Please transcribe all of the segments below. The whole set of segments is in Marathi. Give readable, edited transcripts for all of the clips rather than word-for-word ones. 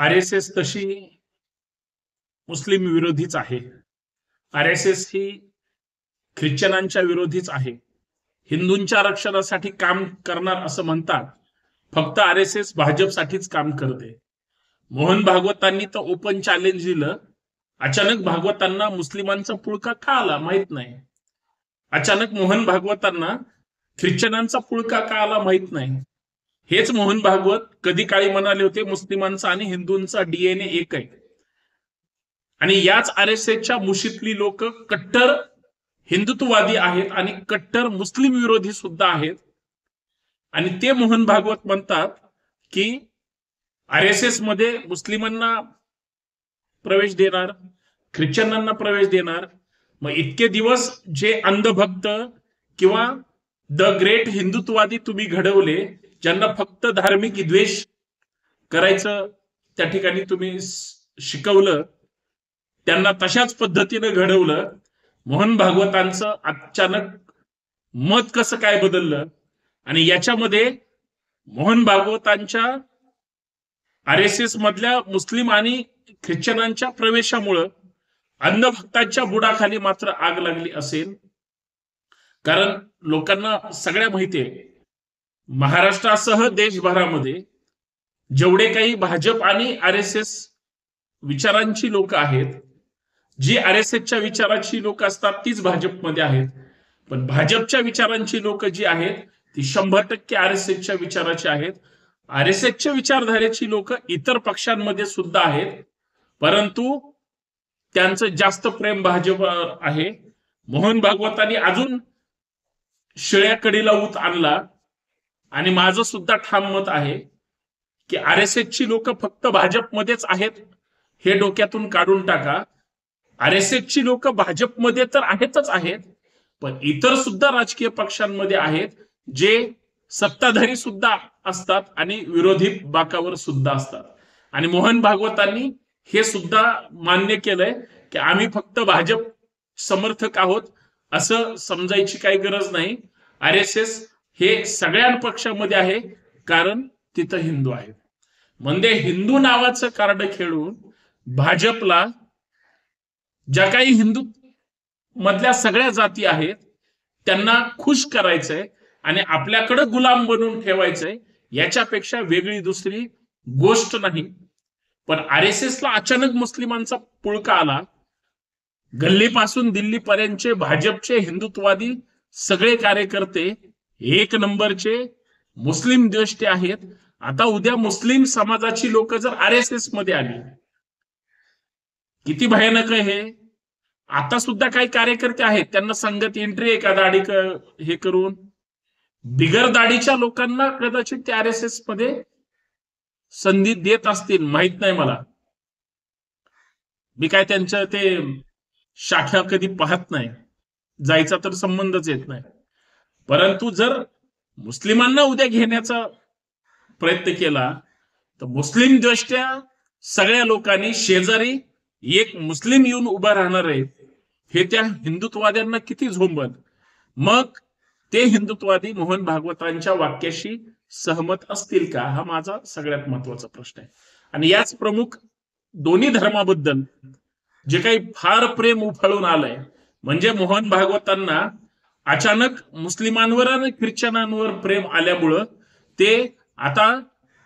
आरएसएस तशी मुस्लिम विरोधीच आहे. आरएसएस ही ख्रिश्चनांच्या विरोधीच आहे. हिंदूंच्या रक्षणासाठी काम करणार असं म्हणतात, फक्त आरएसएस भाजपसाठीच काम करते. मोहन भागवतांनी तर ओपन चॅलेंज दिलं. अचानक भागवतांना मुस्लिमांचा पुळका का आला माहित नाही. अचानक मोहन भागवतांना ख्रिश्चनांचा पुळका का आला माहित नाही. हेच मोहन भागवत कधी काळी म्हणाले होते मुस्लिमांचा आणि हिंदूंचा डीएनए एक आहे. आणि याच आरएसएसच्या मुशीतली लोक कट्टर हिंदुत्ववादी आहेत आणि कट्टर मुस्लिम विरोधी सुद्धा आहेत. आणि ते मोहन भागवत म्हणतात की आरएसएस मध्ये मुस्लिमांना प्रवेश देणार, ख्रिश्चनांना प्रवेश देणार. मग इतके दिवस जे अंधभक्त किंवा द ग्रेट हिंदुत्ववादी तुम्ही घडवले, ज्यांना फक्त धार्मिक द्वेष करायचं त्या ठिकाणी तुम्ही शिकवलं, त्यांना तशाच पद्धतीने घडवलं. मोहन भागवतांचं अचानक मत कसं काय बदललं आणि याच्यामध्ये मोहन भागवतांच्या आरएसएस मधल्या मुस्लिम आणि ख्रिश्चनांच्या प्रवेशामुळं अंधभक्तांच्या बुडाखाली मात्र आग लागली असेल. कारण लोकांना सगळ्या माहिती आहे, महाराष्ट्रासह देशभरामध्ये जेवढे काही भाजप आणि आरएसएस विचारांची लोक आहेत, जी आरएसएसच्या विचाराची लोक असतात तीच भाजपमध्ये आहेत. पण भाजपच्या विचारांची लोक जी आहेत ती 100% आरएसएसच्या विचाराची आहेत. आरएसएसच्या विचारधारेची लोक इतर पक्षांमध्ये सुद्धा आहेत, परंतु त्यांचं जास्त प्रेम भाजपवर आहे. मोहन भागवतांनी अजून शिळ्या कडीला ऊत आणला. आणि माझं सुद्धा ठाम मत आहे की आरएसएसची लोक फक्त भाजपमध्येच आहेत हे डोक्यातून काढून टाका. आरएसएसची लोक भाजपमध्ये तर आहेतच आहेत, पण इतर सुद्धा राजकीय पक्षांमध्ये आहेत, जे सत्ताधारी सुद्धा असतात आणि विरोधी बाकावर सुद्धा असतात. आणि मोहन भागवतांनी हे सुद्धा मान्य केलंय की आम्ही फक्त भाजप समर्थक आहोत असं समजायची काही गरज नाही. आरएसएस हे सगळ्या पक्षामध्ये आहे, कारण तिथं हिंदू आहेत. म्हणजे हिंदू नावाचं कार्ड खेळून भाजपला ज्या काही हिंदू मधल्या सगळ्या जाती आहेत त्यांना खुश करायचंय आणि आपल्याकडे गुलाम बनवून ठेवायचंय, याच्यापेक्षा वेगळी दुसरी गोष्ट नाही. पण आरएसएसला अचानक मुस्लिमांचा पुळका आला. गल्लीपासून दिल्लीपर्यंतचे भाजपचे हिंदुत्ववादी सगळे कार्यकर्ते एक नंबरचे मुस्लिम द्वेष्टे आहेत. आता उद्या मुस्लिम समाजाची लोक जर आरएसएस मध्ये आली, किती भयानक आहे हे. आता सुद्धा काही कार्यकर्ते आहेत त्यांना संगत एंट्री एका दाढी हे करून, बिगर दाढीच्या लोकांना कदाचित ते आरएसएस मध्ये संधी देत असतील, माहित नाही मला. मी काय त्यांच्या ते शाखा कधी पाहत नाही, जायचा तर संबंधच येत नाही. परंतु जर मुस्लिमांना उद्या घेण्याचा प्रयत्न केला तर मुस्लिम दृष्ट्या सगळ्या लोकांनी शेजारी एक मुस्लिम येऊन उभा राहणार आहे हे त्या हिंदुत्ववाद्यांना किती झोंबल. मग ते हिंदुत्ववादी मोहन भागवतांच्या वाक्याशी सहमत असतील का, हा माझा सगळ्यात महत्वाचा प्रश्न आहे. आणि याच प्रमुख दोन्ही धर्माबद्दल जे काही फार प्रेम उफाळून आलंय, म्हणजे मोहन भागवतांना अचानक मुस्लिमांवर आणि ख्रिश्चनांवर प्रेम आल्यामुळं ते आता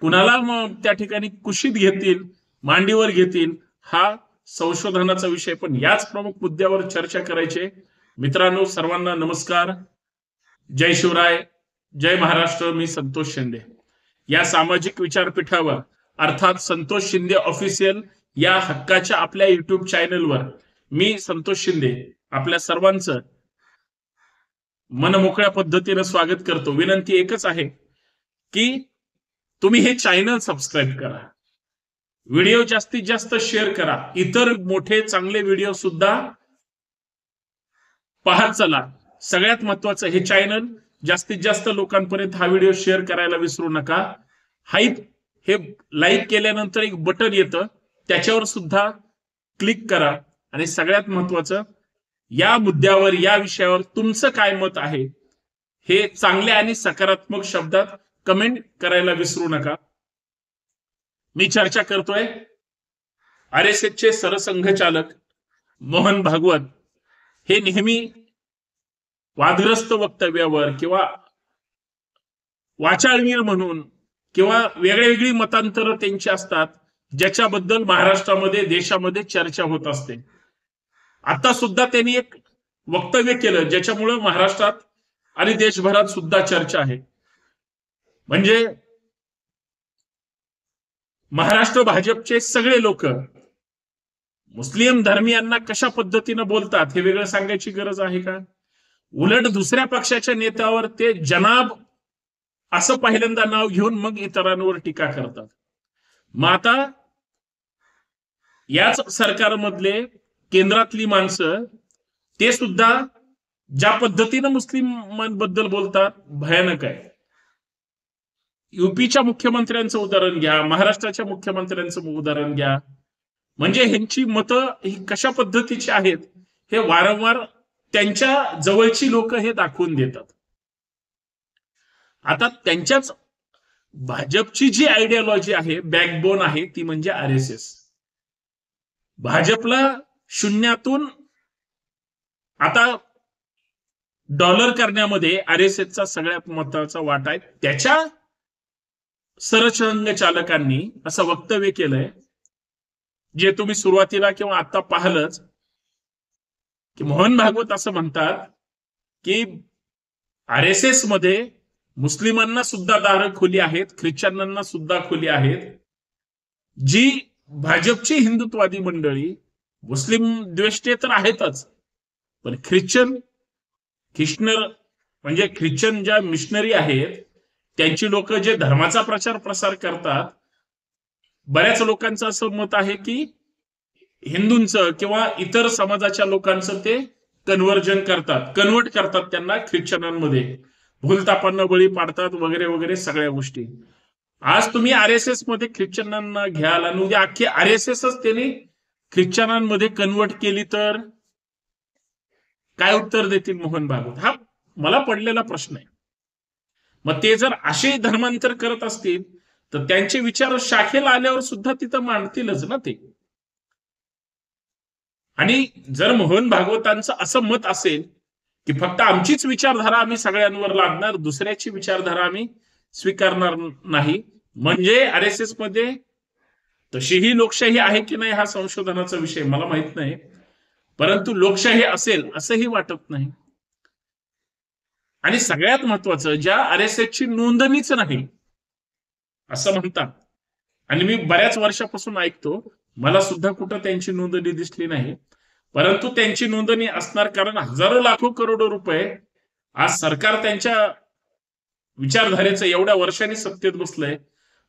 कुणाला त्या ठिकाणी कुशीत घेतील, मांडीवर घेतील, हा संशोधनाचा विषय. पण याच प्रमुख मुद्द्यावर चर्चा करायचे. मित्रांनो, सर्वांना नमस्कार, जय शिवराय, जय महाराष्ट्र. मी संतोष शिंदे. या सामाजिक विचारपीठावर अर्थात संतोष शिंदे ऑफिशियल या हक्काच्या आपल्या युट्यूब चॅनलवर मी संतोष शिंदे आपल्या सर्वांचं मनमोकळ्या पद्धतीने स्वागत करतो. विनंती एकच आहे की तुम्ही हे चॅनल सबस्क्राईब करा, व्हिडिओ जास्तीत जास्त शेअर करा, इतर मोठे चांगले व्हिडिओ सुद्धा पाहत चला. सगळ्यात महत्वाचं, हे चॅनल जास्तीत जास्त लोकांपर्यंत हा व्हिडिओ शेअर करायला विसरू नका. हे लाईक केल्यानंतर एक बटन येतं, त्याच्यावर सुद्धा क्लिक करा. आणि सगळ्यात महत्वाचं, या मुद्द्यावर, या विषयावर तुमचं काय मत आहे हे चांगल्या आणि सकारात्मक शब्दात कमेंट करायला विसरू नका. मी चर्चा करतोय RSSचे सरसंघचालक मोहन भागवत हे नेहमी वादग्रस्त वक्तव्यावर किंवा वाचाळवीर म्हणून किंवा वेगळी मतांतर त्यांची असतात, ज्याच्याबद्दल महाराष्ट्रामध्ये देशामध्ये चर्चा होत असते. आता सुद्धा त्यांनी एक वक्तव्य केलं ज्याच्यामुळे महाराष्ट्रात आणि देशभरात सुद्धा चर्चा आहे. म्हणजे महाराष्ट्र भाजपचे सगळे लोक मुस्लिम धर्मीयांना कशा पद्धतीने बोलतात हे वेगळं सांगायची गरज आहे का? उलट दुसऱ्या पक्षाच्या नेत्यावर ते जनाब असं पहिल्यांदा नाव घेऊन मग इतरांवर टीका करतात. मग आता याच सरकारमधले केंद्रातली माणसं ते सुद्धा ज्या पद्धतीनं मुस्लिमांबद्दल बोलतात भयानक आहे. युपीच्या मुख्यमंत्र्यांचं उदाहरण घ्या, महाराष्ट्राच्या मुख्यमंत्र्यांचं उदाहरण घ्या. म्हणजे ह्यांची मतं ही कशा पद्धतीची आहेत हे वारंवार त्यांच्या जवळची लोक हे दाखवून देतात. आता त्यांच्याच भाजपची जी आयडियोलॉजी आहे, बॅकबोन आहे, ती म्हणजे RSS. भाजपला शून्यातून आता डॉलर करण्यामध्ये RSSचा सगळ्यात महत्वाचा वाटा आहे. त्याच्या सरसंघचालकांनी असं वक्तव्य केलंय जे तुम्ही सुरुवातीला किंवा आता पाहिलंच की मोहन भागवत असं म्हणतात की RSS मध्ये मुस्लिमांना सुद्धा दारं खुली आहेत, ख्रिश्चनांना सुद्धा खुली आहेत. जी भाजपची हिंदुत्ववादी मंडळी मुस्लिम द्वेष्टे तर आहेतच, पण ख्रिश्चन म्हणजे ख्रिश्चन ज्या मिशनरी आहेत त्यांची लोक जे धर्माचा प्रचार प्रसार करतात, बऱ्याच लोकांचं असं मत आहे की हिंदूंचं किंवा इतर समाजाच्या लोकांचं ते कन्व्हर्ट करतात त्यांना ख्रिश्चनांमध्ये, भूलतापांना बळी पाडतात वगैरे वगैरे सगळ्या गोष्टी. आज तुम्ही RSS मध्ये ख्रिश्चनांना घ्याल आणि उद्या अख्खी RSSच त्यांनी ख्रिश्चनांमध्ये कन्व्हर्ट केली तर काय उत्तर देतील मोहन भागवत? हा मला पडलेला प्रश्न आहे. मग ते जर असे धर्मांतर करत असतील तर त्यांचे विचार शाखेला आल्यावर सुद्धा तिथं मांडतीलच ना ते. आणि जर मोहन भागवतांचं असं मत असेल की फक्त आमचीच विचारधारा आम्ही सगळ्यांवर लादणार, दुसऱ्याची विचारधारा आम्ही स्वीकारणार नाही, म्हणजे RSS मध्ये तशीही लोकशाही आहे की नाही हा संशोधनाचा विषय, मला माहित नाही, परंतु लोकशाही असेल असंही वाटत नाही. आणि सगळ्यात महत्वाचं, ज्या RSSची नोंदणीच नाही असं म्हणतात, आणि मी बऱ्याच वर्षापासून ऐकतो, मला सुद्धा कुठं त्यांची नोंदणी दिसली नाही, परंतु त्यांची नोंदणी असणार, कारण हजारो लाखो करोडो रुपये आज सरकार त्यांच्या विचारधारेचं एवढ्या वर्षांनी सत्तेत बसलंय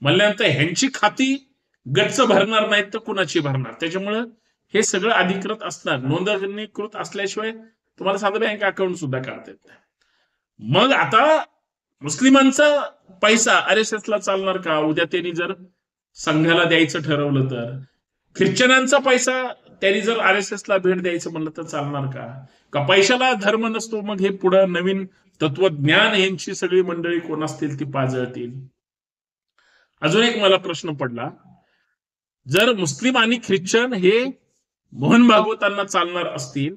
म्हणल्यानंतर ह्यांची खाती गच्च भरणार नाहीत तर कुणाची भरणार? त्याच्यामुळं हे सगळं अधिकृत असणार, नोंदणीकृत असल्याशिवाय तुम्हाला साधं बँक अकाउंट सुद्धा काढता येत नाही. मग आता मुस्लिमांचा पैसा RSS ला चालणार का? उद्या त्यांनी जर संघाला द्यायचं ठरवलं तर, ख्रिश्चनांचा पैसा त्यांनी जर RSS ला भेट द्यायचं म्हणलं तर चालणार का? का पैशाला धर्म नसतो? मग हे पुढे नवीन तत्वज्ञान यांची सगळी मंडळी कोण असतील ती पाजळतील. अजून एक मला प्रश्न पडला, जर मुस्लिम आणि ख्रिश्चन हे मोहन भागवतांना चालणार असतील,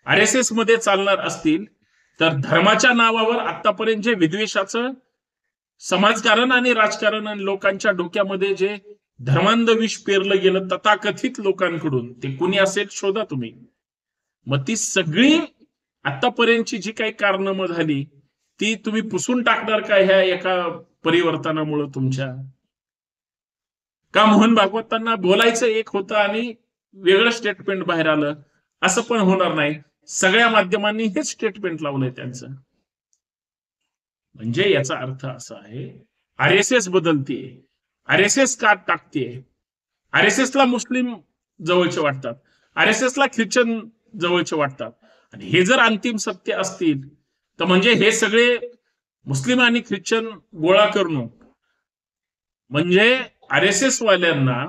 RSS मध्ये चालणार असतील, तर धर्माच्या नावावर आतापर्यंत जे विद्वेषाचं समाजकारण आणि राजकारण आणि लोकांच्या डोक्यामध्ये जे धर्मांध विष पेरलं गेलं तथाकथित लोकांकडून, ते कुणी असेल शोधा तुम्ही, मग ती सगळी आतापर्यंतची जी काही कारनामं झाली ती तुम्ही पुसून टाकणार का ह्या एका परिवर्तनामुळे तुमच्या? का मोहन भागवतांना बोलायचं एक होतं आणि वेगळं स्टेटमेंट बाहेर आलं? असं पण होणार नाही. सगळ्या माध्यमांनी हेच स्टेटमेंट लावलंय त्यांचं. म्हणजे याचा अर्थ असा आहे, RSS बदलतीये, RSS काट टाकतीये, RSS ला मुस्लिम जवळचे वाटतात, RSS ला ख्रिश्चन जवळचे वाटतात, आणि हे जर अंतिम सत्य असतील तर म्हणजे हे सगळे मुस्लिम आणि ख्रिश्चन गोळा करून म्हणजे RSS वाल्यांना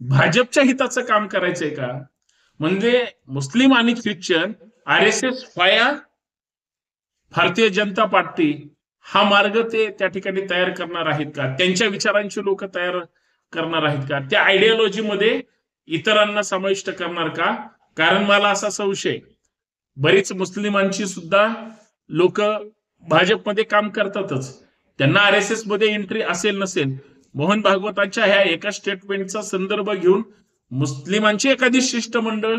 भाजपच्या हिताचं काम करायचंय का? म्हणजे मुस्लिम आणि ख्रिश्चन RSS फाया भारतीय जनता पार्टी हा मार्ग ते त्या ठिकाणी तयार करणार आहेत का? त्यांच्या विचारांची लोक तयार करणार आहेत का, त्या आयडियोलॉजी मध्ये इतरांना समाविष्ट करणार का? कारण मला असा संशय, बरीच मुस्लिमांची सुद्धा लोक भाजपमध्ये काम करतातच, त्यांना आरएसएस मध्ये एंट्री असेल नसेल, मोहन भागवतांच्या ह्या एका स्टेटमेंटचा संदर्भ घेऊन मुस्लिमांची एखादी शिष्टमंडळ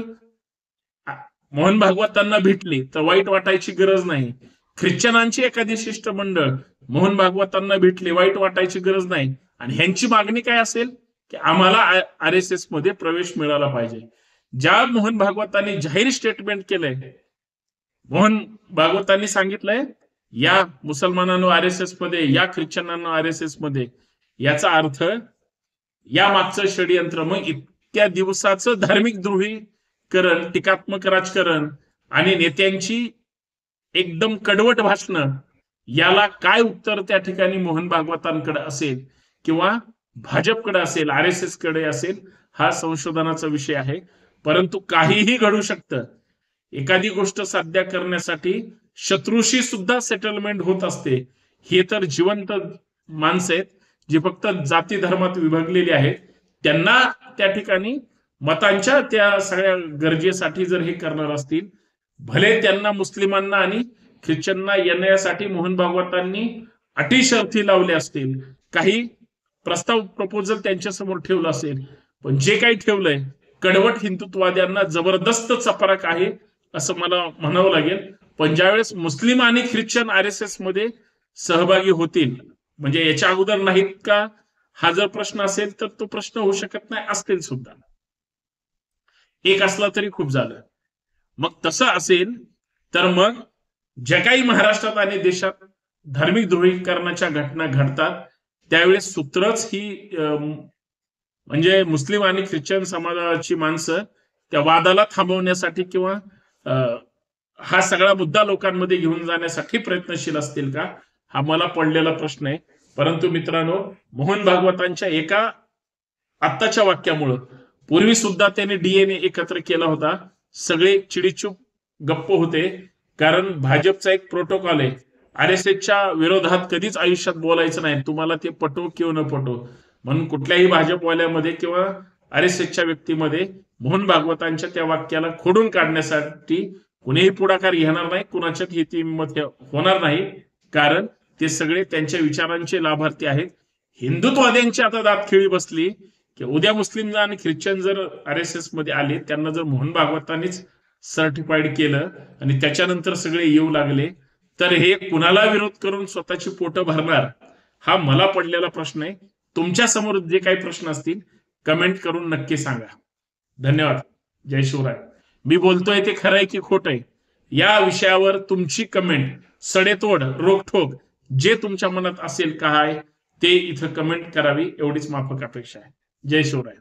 मोहन भागवतांना भेटली तर वाईट वाटायची गरज नाही, ख्रिश्चनांची एखादी शिष्टमंडळ मोहन भागवतांना भेटली वाईट वाटायची गरज नाही, आणि ह्यांची मागणी काय असेल की आम्हाला आरएसएस मध्ये प्रवेश मिळाला पाहिजे. ज्या मोहन भागवतांनी जाहीर स्टेटमेंट केलंय, मोहन भागवतांनी सांगितलंय या मुसलमानांनो आरएसएस मध्ये, या ख्रिश्चनांना आरएसएस मध्ये, याचा अर्थ या मागचं षडयंत्र, मग इतक्या दिवसाचं धार्मिक ध्रुवीकरण, टीकात्मक राजकारण आणि नेत्यांची एकदम कडवट भाषणं, याला काय उत्तर त्या ठिकाणी मोहन भागवतांकडे असेल किंवा भाजपकडे असेल, आरएसएस कडे असेल, हा संशोधनाचा विषय आहे. परंतु काहीही घडू शकतं. एखादी गोष्ट साध्य करण्यासाठी शत्रूशी सुद्धा सेटलमेंट होत असते. हे तर जिवंत माणसं आहेत जी फक्त जाती धर्मात विभागलेली आहेत, त्यांना त्या ठिकाणी मतांच्या त्या सगळ्या गरजेसाठी जर हे करणार असतील, भले त्यांना मुस्लिमांना आणि ख्रिश्चनना येण्यासाठी मोहन भागवतांनी अटी शर्ती लावल्या असतील, काही प्रस्ताव प्रपोजल त्यांच्या समोर ठेवलं असेल, पण जे काही ठेवलंय कडवट हिंदुत्ववाद्यांना जबरदस्त चपराक आहे असं मला म्हणावं लागेल. पण ज्यावेळेस मुस्लिम आणि ख्रिश्चन आरएसएस मध्ये सहभागी होतील, म्हणजे याच्या अगोदर नाहीत का, हा जर प्रश्न असेल तर तो प्रश्न होऊ शकत नाही, असतील सुद्धा, एक असला तरी खूप झालं. मग तसं असेल तर मग ज्या काही महाराष्ट्रात आणि देशात धार्मिक ध्रुवीकरणाच्या घटना घडतात त्यावेळेस सूत्रच ही म्हणजे मुस्लिम आणि ख्रिश्चन समाजाची माणसं त्या वादाला थांबवण्यासाठी किंवा हा सगळा मुद्दा लोकांमध्ये घेऊन जाण्यासाठी प्रयत्नशील असतील का, हा मला पडलेला प्रश्न आहे. परंतु मित्रांनो, मोहन भागवतांच्या एका आत्ताच्या वाक्यामुळं, पूर्वी सुद्धा त्यांनी डीएनए एकत्र केला होता, सगळे चिडीचूप गप्प होते, कारण भाजपचा एक प्रोटोकॉल आहे, आरएसएसच्या विरोधात कधीच आयुष्यात बोलायचं नाही, तुम्हाला ते पटो किंवा न पटो. म्हणून कुठल्याही भाजपवाल्यामध्ये किंवा आरएसएसच्या व्यक्तीमध्ये मोहन भागवतांच्या त्या वाक्याला खोडून काढण्यासाठी कुणीही पुढाकार घेणार नाही, कुणाच्यात ही हिंमत होणार नाही, कारण ते सगळे त्यांच्या विचारांचे लाभार्थी आहेत. हिंदुत्ववाद्यांची आता दातखिळी बसली की उद्या मुस्लिम आणि ख्रिश्चन जर आरएसएस मध्ये आले, त्यांना जर मोहन भागवतांनीच सर्टिफाईड केलं आणि त्याच्यानंतर सगळे येऊ लागले, तर हे कुणाला विरोध करून स्वतःची पोटं भरणार, हा मला पडलेला प्रश्न आहे. तुमच्या समोर जे काही प्रश्न असतील कमेंट करून नक्की सांगा. धन्यवाद. जय शिवराय. मी बोलतोय ते खरं आहे की खोटं आहे, या विषयावर तुमची कमेंट, सडेतोड, रोखठोक, जे तुमच्या मनात असेल काय ते इथं कमेंट करावी, एवढीच माफक अपेक्षा आहे. जय शिवराय.